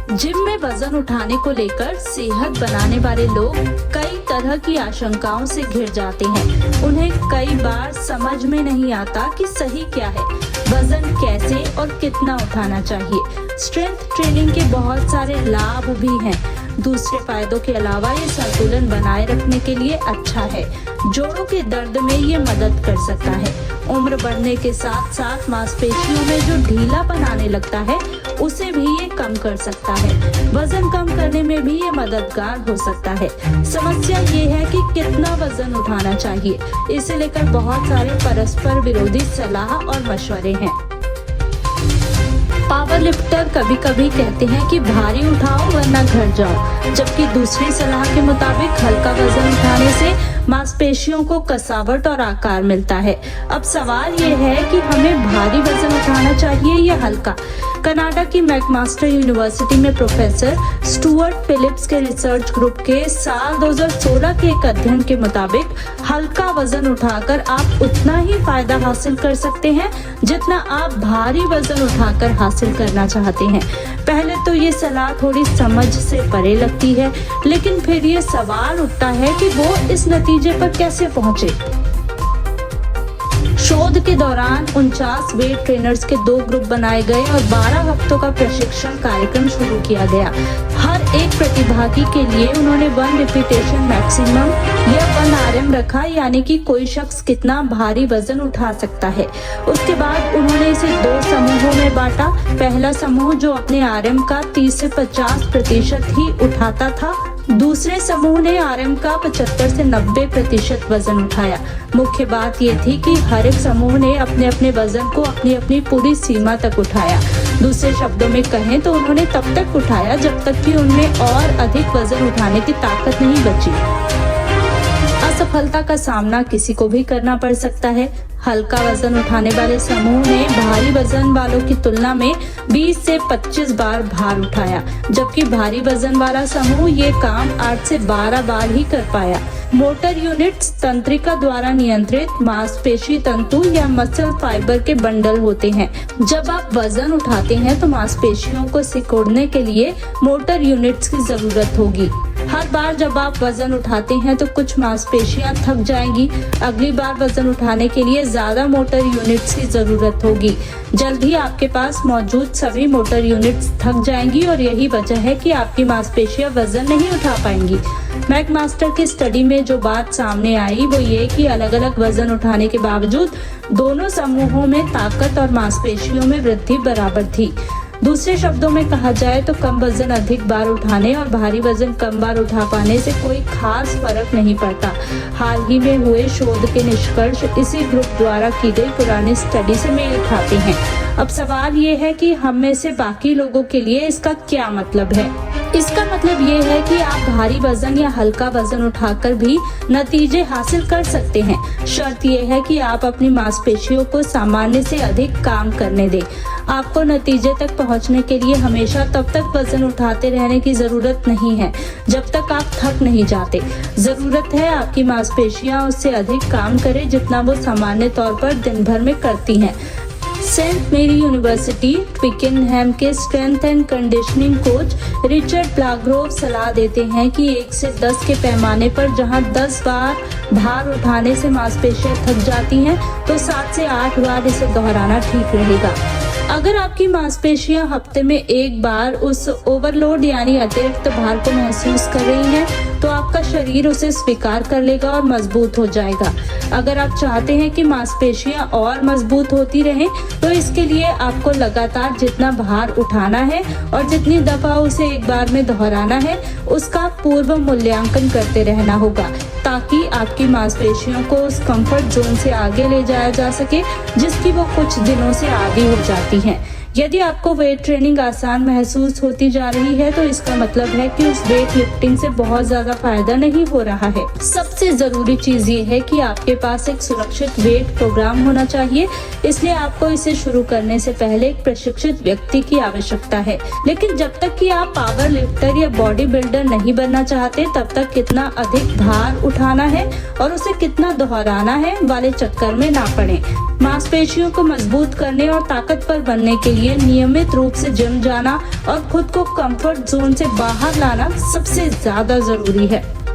Gym में वजन उठाने को लेकर सेहत बनाने वाले लोग कई तरह की आशंकाओं से घिर जाते हैं। उन्हें कई बार समझ में नहीं आता कि सही क्या है, वजन कैसे और कितना उठाना चाहिए। स्ट्रेंथ ट्रेनिंग के बहुत सारे लाभ भी हैं। दूसरे फायदों के अलावा ये संतुलन बनाए रखने के लिए अच्छा है। जोड़ों के दर्द में ये मदद कर सकता है। उम्र बढ़ने के साथ साथ मांसपेशियों में जो ढीलापन आने लगता है उसे भी ये कम कर सकता है। वजन कम करने में भी ये मददगार हो सकता है। समस्या ये है कि कितना वजन उठाना चाहिए, इसे लेकर बहुत सारे परस्पर विरोधी सलाह और मशवरे हैं। पावर लिफ्टर कभी कभी कहते हैं कि भारी उठाओ वरना घर जाओ, जबकि दूसरी सलाह के मुताबिक हल्का वजन उठाने से मांसपेशियों को कसावट और आकार मिलता है। अब सवाल ये है कि हमें भारी वजन उठाना चाहिए या हल्का। कनाडा की मैकमास्टर यूनिवर्सिटी में प्रोफेसर स्टुअर्ट फिलिप्स के रिसर्च ग्रुप के साल 2016 के एक अध्ययन के मुताबिक हल्का वजन उठाकर आप उतना ही फायदा हासिल कर सकते हैं जितना आप भारी वजन उठाकर हासिल करना चाहते हैं। पहले तो ये सलाह थोड़ी समझ से परे लगती है, लेकिन फिर ये सवाल उठता है कि वो इस नतीजे पर कैसे पहुंचे। शोध के दौरान 49 वेट ट्रेनर्स के 2 ग्रुप बनाए गए और 12 हफ्तों का प्रशिक्षण कार्यक्रम शुरू किया गया। हर एक प्रतिभागी के लिए उन्होंने 1 रिपीटेशन मैक्सिमम या 1 RM रखा, यानी कि कोई शख्स कितना भारी वजन उठा सकता है। उसके बाद उन्होंने इसे 2 समूहों में बांटा। पहला समूह जो अपने RM का 30 से 50% ही उठाता था, दूसरे समूह ने RM का 75 से 90% वजन उठाया। मुख्य बात ये थी कि हर एक समूह ने अपने अपने वजन को अपनी अपनी पूरी सीमा तक उठाया। दूसरे शब्दों में कहें तो उन्होंने तब तक उठाया जब तक कि उनमें और अधिक वजन उठाने की ताकत नहीं बची। असफलता का सामना किसी को भी करना पड़ सकता है। हल्का वजन उठाने वाले समूह ने भारी वजन वालों की तुलना में 20 से 25 बार भार उठाया, जबकि भारी वजन वाला समूह ये काम 8 से 12 बार ही कर पाया। मोटर यूनिट्स तंत्रिका द्वारा नियंत्रित मांसपेशी तंतु या मसल फाइबर के बंडल होते हैं। जब आप वजन उठाते हैं तो मांसपेशियों को सिकोड़ने के लिए मोटर यूनिट्स की जरूरत होगी। हर बार जब आप वजन उठाते हैं तो कुछ मांसपेशियां थक जाएंगी। अगली बार वजन उठाने के लिए ज्यादा मोटर यूनिट्स की जरूरत होगी। जल्द ही आपके पास मौजूद सभी मोटर यूनिट्स थक जाएंगी और यही वजह है कि आपकी मांसपेशियां वजन नहीं उठा पाएंगी। मैकमास्टर की स्टडी में जो बात सामने आई वो ये कि अलग अलग वजन उठाने के बावजूद दोनों समूहों में ताकत और मांसपेशियों में वृद्धि बराबर थी। दूसरे शब्दों में कहा जाए तो कम वजन अधिक बार उठाने और भारी वजन कम बार उठा पाने से कोई खास फर्क नहीं पड़ता। हाल ही में हुए शोध के निष्कर्ष इसी ग्रुप द्वारा की गई पुरानी स्टडी से मेल खाते हैं। अब सवाल ये है कि हम में से बाकी लोगों के लिए इसका क्या मतलब है। इसका मतलब ये है कि आप भारी वजन या हल्का वजन उठाकर भी नतीजे हासिल कर सकते हैं। शर्त ये है कि आप अपनी मांसपेशियों को सामान्य से अधिक काम करने दें। आपको नतीजे तक पहुंचने के लिए हमेशा तब तक वजन उठाते रहने की जरूरत नहीं है जब तक आप थक नहीं जाते। जरूरत है आपकी मांसपेशियां उससे अधिक काम करें जितना वो सामान्य तौर पर दिन भर में करती हैं। सेंट मेरी यूनिवर्सिटी ट्विकेनहैम के strength and conditioning coach Richard Plagrove सलाह देते हैं कि 1 से 10 के पैमाने पर जहां 10 बार भार उठाने से मांसपेशियां थक जाती हैं तो 7 से 8 बार इसे दोहराना ठीक रहेगा। अगर आपकी मांसपेशियां हफ्ते में 1 बार उस ओवरलोड यानी अतिरिक्त भार को महसूस कर रही हैं तो आपका शरीर उसे स्वीकार कर लेगा और मजबूत हो जाएगा। अगर आप चाहते हैं कि मांसपेशियां और मजबूत होती रहें तो इसके लिए आपको लगातार जितना भार उठाना है और जितनी दफा उसे एक बार में दोहराना है उसका पूर्व मूल्यांकन करते रहना होगा, ताकि आपकी मांसपेशियों को उस कंफर्ट जोन से आगे ले जाया जा सके जिसकी वो कुछ दिनों से आदी हो जाती हैं। यदि आपको वेट ट्रेनिंग आसान महसूस होती जा रही है तो इसका मतलब है कि उस वेट लिफ्टिंग से बहुत ज्यादा फायदा नहीं हो रहा है। सबसे जरूरी चीज ये है कि आपके पास एक सुरक्षित वेट प्रोग्राम होना चाहिए, इसलिए आपको इसे शुरू करने से पहले एक प्रशिक्षित व्यक्ति की आवश्यकता है। लेकिन जब तक कि आप पावर लिफ्टर या बॉडी बिल्डर नहीं बनना चाहते तब तक कितना अधिक भार उठाना है और उसे कितना दोहराना है वाले चक्कर में ना पड़े। मांसपेशियों को मजबूत करने और ताकतवर बनने के लिए नियमित रूप से जिम जाना और खुद को कंफर्ट जोन से बाहर लाना सबसे ज्यादा जरूरी है।